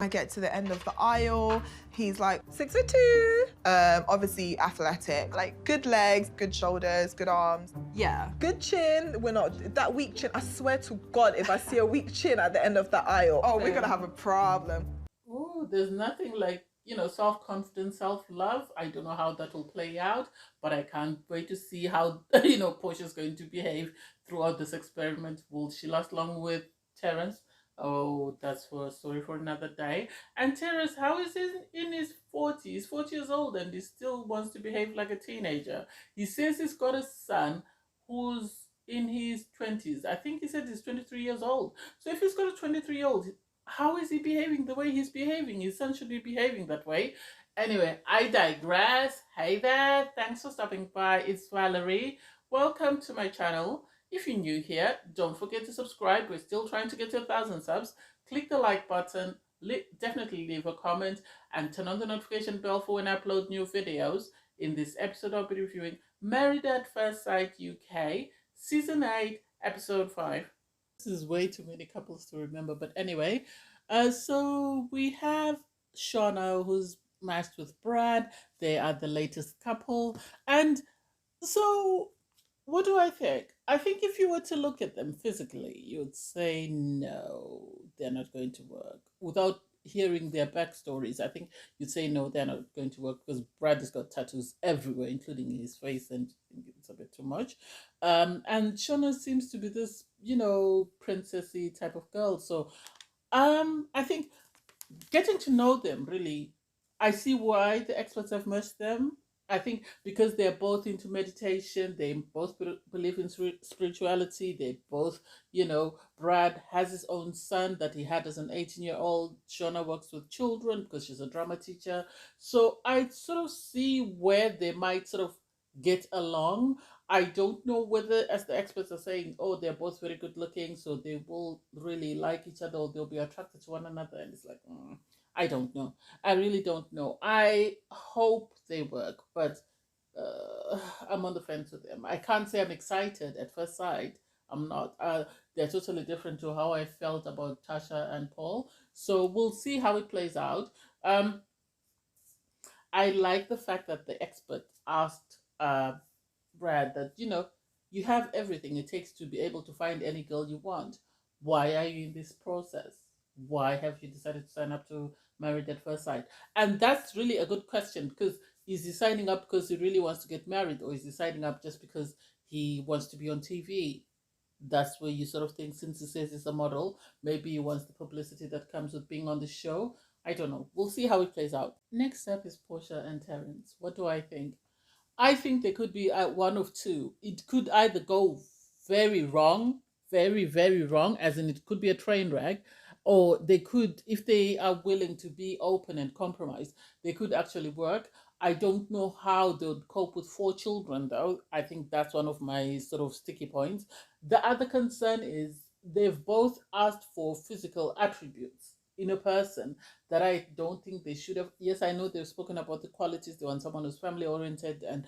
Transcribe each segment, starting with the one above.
I get to the end of the aisle, he's like 6'2", obviously athletic, like good legs, good shoulders, good arms. Yeah. Good chin, we're not, that weak chin, I swear to God, if I see a weak chin at the end of the aisle, oh, we're gonna have a problem. Oh, there's nothing like, self-confidence, self-love. I don't know how that will play out, but I can't wait to see how, Portia's going to behave throughout this experiment. Will she last long with Terrence? Oh, that's for a story for another day. And Terrence, how is he in his 40s, 40 years old, and he still wants to behave like a teenager? He says he's got a son who's in his 20s. I think he said he's 23 years old. So if he's got a 23-year-old, how is he behaving the way he's behaving? His son should be behaving that way. Anyway, I digress. Hey there, thanks for stopping by. It's Valerie. Welcome to my channel. If you're new here, don't forget to subscribe. We're still trying to get to 1,000 subs. Click the like button, definitely leave a comment, and turn on the notification bell for when I upload new videos. In this episode, I'll be reviewing Married at First Sight UK, Season 8, Episode 5. This is way too many couples to remember, but anyway, so we have Shauna who's matched with Brad. They are the latest couple, and so what do I think? I think if you were to look at them physically, you'd say no, they're not going to work. Without hearing their backstories, I think you'd say no, they're not going to work because Brad has got tattoos everywhere, including his face, and I think it's a bit too much. And Shauna seems to be this, princessy type of girl. So, I think getting to know them really, I see why the experts have merged them. I think because they're both into meditation, they both believe in spirituality, they both, Brad has his own son that he had as an 18-year-old. Shauna works with children because she's a drama teacher. So I sort of see where they might sort of get along. I don't know whether, as the experts are saying, oh, they're both very good looking, so they will really like each other or they'll be attracted to one another. And it's like, I don't know. I really don't know. I hope they work, but I'm on the fence with them. I can't say I'm excited at first sight. I'm not. They're totally different to how I felt about Tasha and Paul. So we'll see how it plays out. I like the fact that the expert asked Brad that, you have everything it takes to be able to find any girl you want. Why are you in this process? Why have you decided to sign up to Married at First Sight? And that's really a good question because is he signing up because he really wants to get married, or is he signing up just because he wants to be on TV? That's where you sort of think, since he says he's a model, maybe he wants the publicity that comes with being on the show. I don't know. We'll see how it plays out. Next up is Porsha and Terrence. What do I think? I think they could be one of two. It could either go very wrong, very, very wrong, as in it could be a train wreck, or they could, if they are willing to be open and compromise, they could actually work. I don't know how they would cope with 4 children, though. I think that's one of my sort of sticky points. The other concern is they've both asked for physical attributes in a person that I don't think they should have. Yes, I know they've spoken about the qualities. They want someone who's family oriented and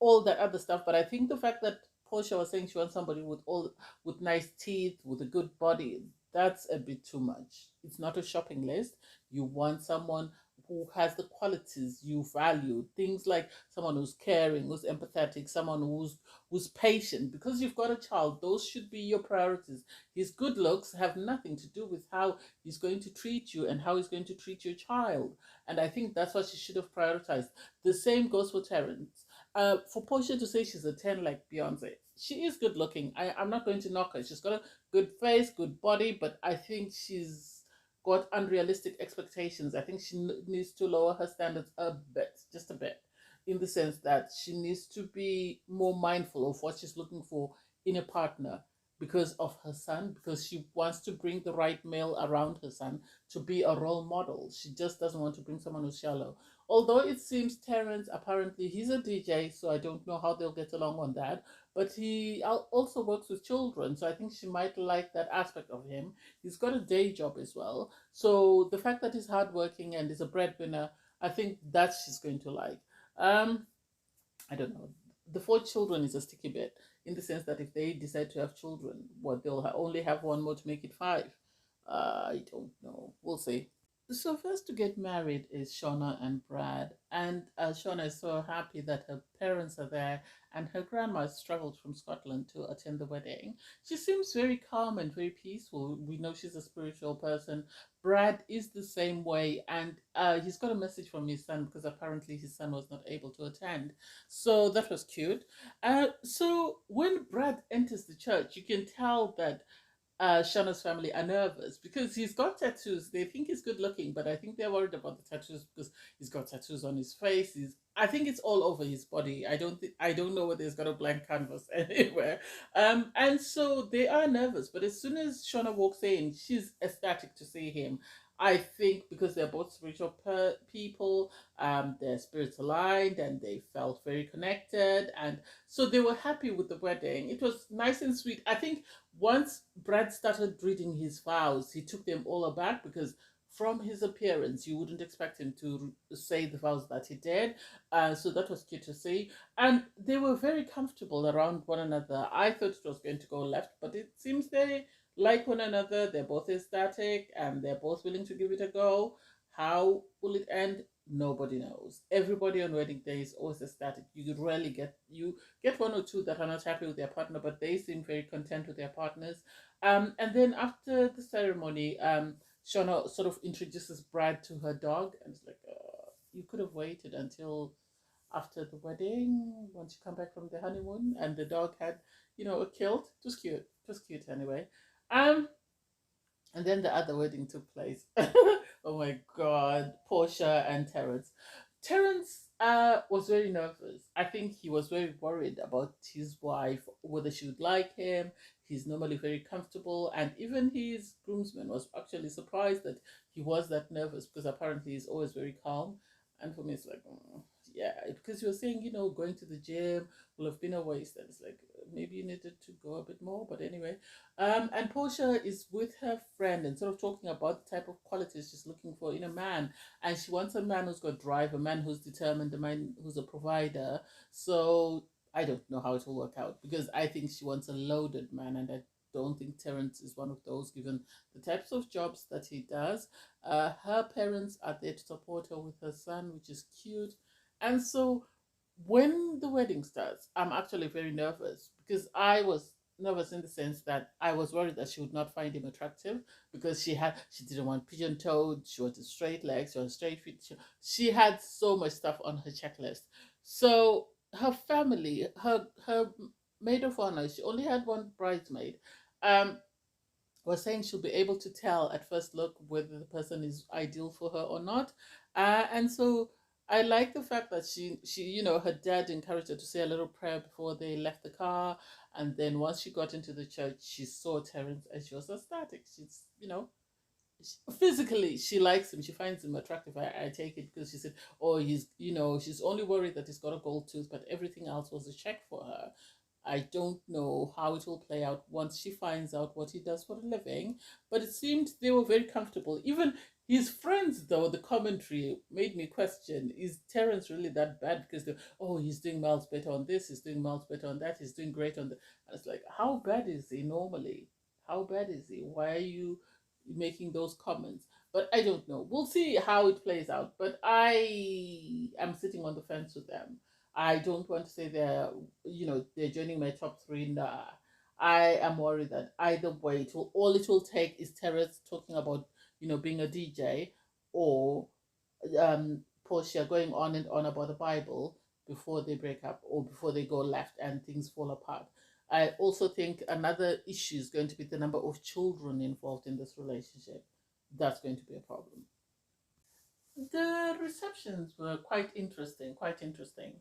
all that other stuff. But I think the fact that Portia was saying she wants somebody with nice teeth, with a good body, that's a bit too much. It's not a shopping list. You want someone who has the qualities you value. Things like someone who's caring, who's empathetic, someone who's patient. Because you've got a child, those should be your priorities. His good looks have nothing to do with how he's going to treat you and how he's going to treat your child. And I think that's what she should have prioritized. The same goes for Terrence. For Portia to say she's a 10 like Beyonce, she is good looking. I'm not going to knock her. She's got a good face, good body, but I think she's got unrealistic expectations. I think she needs to lower her standards a bit, just a bit, in the sense that she needs to be more mindful of what she's looking for in a partner because of her son, because she wants to bring the right male around her son to be a role model. She just doesn't want to bring someone who's shallow. Although it seems Terrence, apparently he's a DJ, so I don't know how they'll get along on that. But he also works with children, so I think she might like that aspect of him. He's got a day job as well. So the fact that he's hardworking and is a breadwinner, I think that she's going to like. Um, I don't know. The 4 children is a sticky bit in the sense that if they decide to have children, what they'll only have one more to make it 5. I don't know. We'll see. So first to get married is Shauna and Brad, and Shauna is so happy that her parents are there, and her grandma has travelled from Scotland to attend the wedding. She seems very calm and very peaceful. We know she's a spiritual person. Brad is the same way, and he's got a message from his son because apparently his son was not able to attend. So that was cute. So when Brad enters the church, you can tell that Shauna's family are nervous because he's got tattoos. They think he's good looking, but I think they're worried about the tattoos because he's got tattoos on his face. I think it's all over his body. I don't know whether he's got a blank canvas anywhere. And so they are nervous. But as soon as Shauna walks in, she's ecstatic to see him. I think because they're both spiritual people, their spirits aligned, and they felt very connected, and so they were happy with the wedding. It was nice and sweet. I think once Brad started reading his vows, he took them all aback because from his appearance, you wouldn't expect him to say the vows that he did. So that was cute to see. And they were very comfortable around one another. I thought it was going to go left, but it seems they like one another. They're both ecstatic and they're both willing to give it a go. How will it end? Nobody knows. Everybody on wedding day is always ecstatic. You rarely get one or two that are not happy with their partner, but they seem very content with their partners. And then after the ceremony, Shauna sort of introduces Brad to her dog, and it's like, you could have waited until after the wedding, once you come back from the honeymoon, and the dog had, a kilt. It was cute. It was cute anyway. Um, and then the other wedding took place. Oh my God, Porsha and Terrence. Terrence was very nervous. I think he was very worried about his wife, whether she would like him. He's normally very comfortable, and even his groomsman was actually surprised that he was that nervous because apparently he's always very calm. And for me, it's like, yeah, because you were saying, going to the gym will have been a waste. And it's like, maybe you needed to go a bit more. But anyway, and Portia is with her friend and sort of talking about the type of qualities she's looking for in a man. And she wants a man who's got drive, a man who's determined, a man who's a provider. So I don't know how it will work out because I think she wants a loaded man, and I don't think Terrence is one of those given the types of jobs that he does. Her parents are there to support her with her son, which is cute. And so when the wedding starts, I'm actually very nervous because I was nervous in the sense that I was worried that she would not find him attractive because she didn't want pigeon toed, she wanted straight legs, she wanted straight feet. She had so much stuff on her checklist. So her family, her maid of honor, she only had one bridesmaid. Um, was saying she'll be able to tell at first look whether the person is ideal for her or not. And so I like the fact that her dad encouraged her to say a little prayer before they left the car. And then once she got into the church, she saw Terence and she was ecstatic. Physically, she likes him. She finds him attractive. I take it because she said, oh, she's only worried that he's got a gold tooth, but everything else was a check for her. I don't know how it will play out once she finds out what he does for a living, but it seemed they were very comfortable. Even his friends, though, the commentary made me question: is Terence really that bad? Because he's doing miles better on this, he's doing miles better on that, he's doing great on that. And it's like, how bad is he normally? How bad is he? Why are you making those comments? But I don't know. We'll see how it plays out. But I am sitting on the fence with them. I don't want to say they're joining my top three. Nah. I am worried that either way, all it will take is Terrence talking about, being a DJ, or Portia going on and on about the Bible before they break up or before they go left and things fall apart. I also think another issue is going to be the number of children involved in this relationship. That's going to be a problem. The receptions were quite interesting, quite interesting.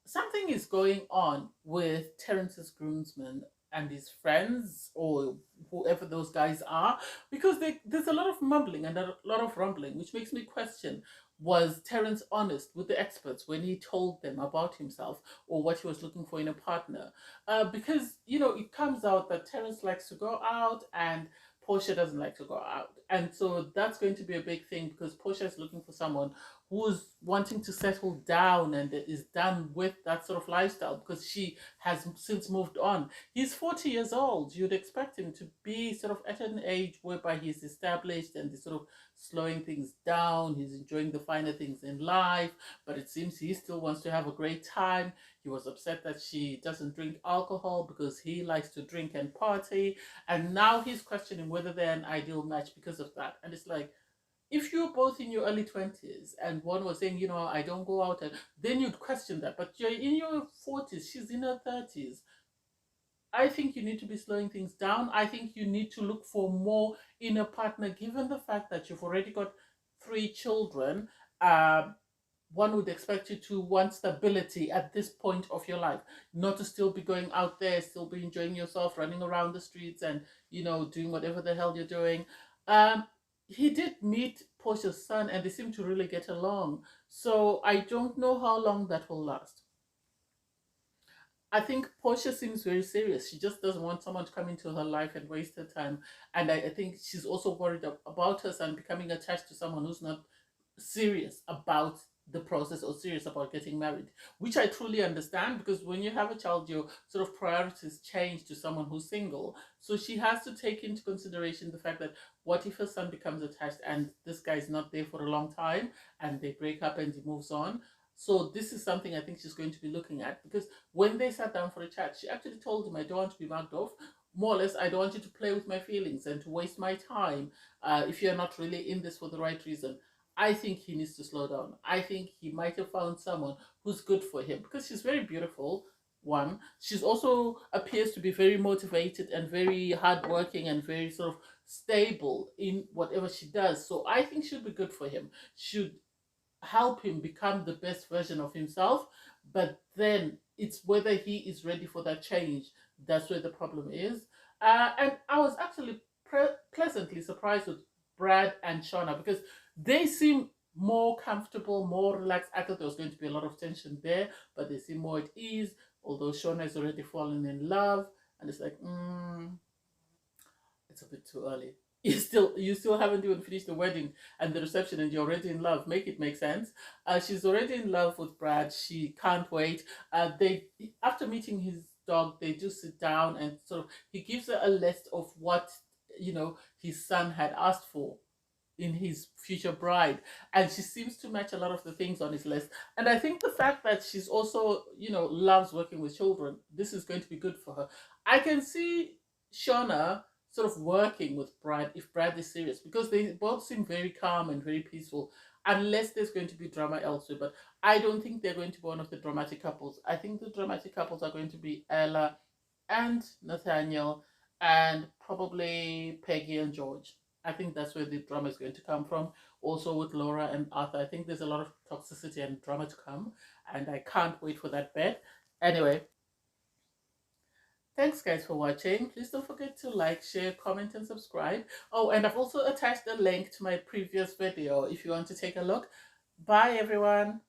Something is going on with Terrence's groomsmen and his friends, or whoever those guys are, because there's a lot of mumbling and a lot of rumbling, which makes me question: was Terrence honest with the experts when he told them about himself or what he was looking for in a partner? Because it comes out that Terrence likes to go out and Portia doesn't like to go out, and so that's going to be a big thing because Portia is looking for someone who's wanting to settle down and is done with that sort of lifestyle because she has since moved on. He's 40 years old. You'd expect him to be sort of at an age whereby he's established and is sort of slowing things down. He's enjoying the finer things in life, but it seems he still wants to have a great time. He was upset that she doesn't drink alcohol because he likes to drink and party. And now he's questioning whether they're an ideal match because of that. And it's like, if you're both in your early 20s and one was saying, I don't go out, and then you'd question that. But you're in your 40s, she's in her 30s. I think you need to be slowing things down. I think you need to look for more in a partner, given the fact that you've already got 3 children. Um, One would expect you to want stability at this point of your life, not to still be going out there, still be enjoying yourself, running around the streets and, doing whatever the hell you're doing. Um, he did meet Portia's son and they seem to really get along. So I don't know how long that will last. I think Portia seems very serious. She just doesn't want someone to come into her life and waste her time. And I think she's also worried about her son becoming attached to someone who's not serious about the process or serious about getting married, which I truly understand because when you have a child, your sort of priorities change to someone who's single. So she has to take into consideration the fact that what if her son becomes attached and this guy's not there for a long time and they break up and he moves on. So this is something I think she's going to be looking at because when they sat down for a chat, she actually told him, I don't want to be mugged off. More or less, I don't want you to play with my feelings and to waste my time if you're not really in this for the right reason. I think he needs to slow down. I think he might have found someone who's good for him because she's very beautiful. One, she's also appears to be very motivated and very hardworking and very sort of stable in whatever she does. So I think she'd be good for him. Should help him become the best version of himself. But then it's whether he is ready for that change. That's where the problem is. And I was actually pleasantly surprised with Brad and Shauna because they seem more comfortable, more relaxed. I thought there was going to be a lot of tension there, but they seem more at ease. Although Shauna is already fallen in love, and it's like, it's a bit too early. You still haven't even finished the wedding and the reception and you're already in love. Make it make sense. She's already in love with Brad. She can't wait. They After meeting his dog, they do sit down and sort of he gives her a list of what his son had asked for in his future bride, and she seems to match a lot of the things on his list. And I think the fact that she's also loves working with children, this is going to be good for her. I can see Shauna sort of working with Brad if Brad is serious because they both seem very calm and very peaceful, unless there's going to be drama elsewhere. But I don't think they're going to be one of the dramatic couples. I think the dramatic couples are going to be Ella and Nathaniel and probably Peggy and George. I think that's where the drama is going to come from. Also with Laura and Arthur, I think there's a lot of toxicity and drama to come, and I can't wait for that bit. Anyway, thanks guys for watching. Please don't forget to like, share, comment, and subscribe. Oh, and I've also attached a link to my previous video if you want to take a look. Bye everyone.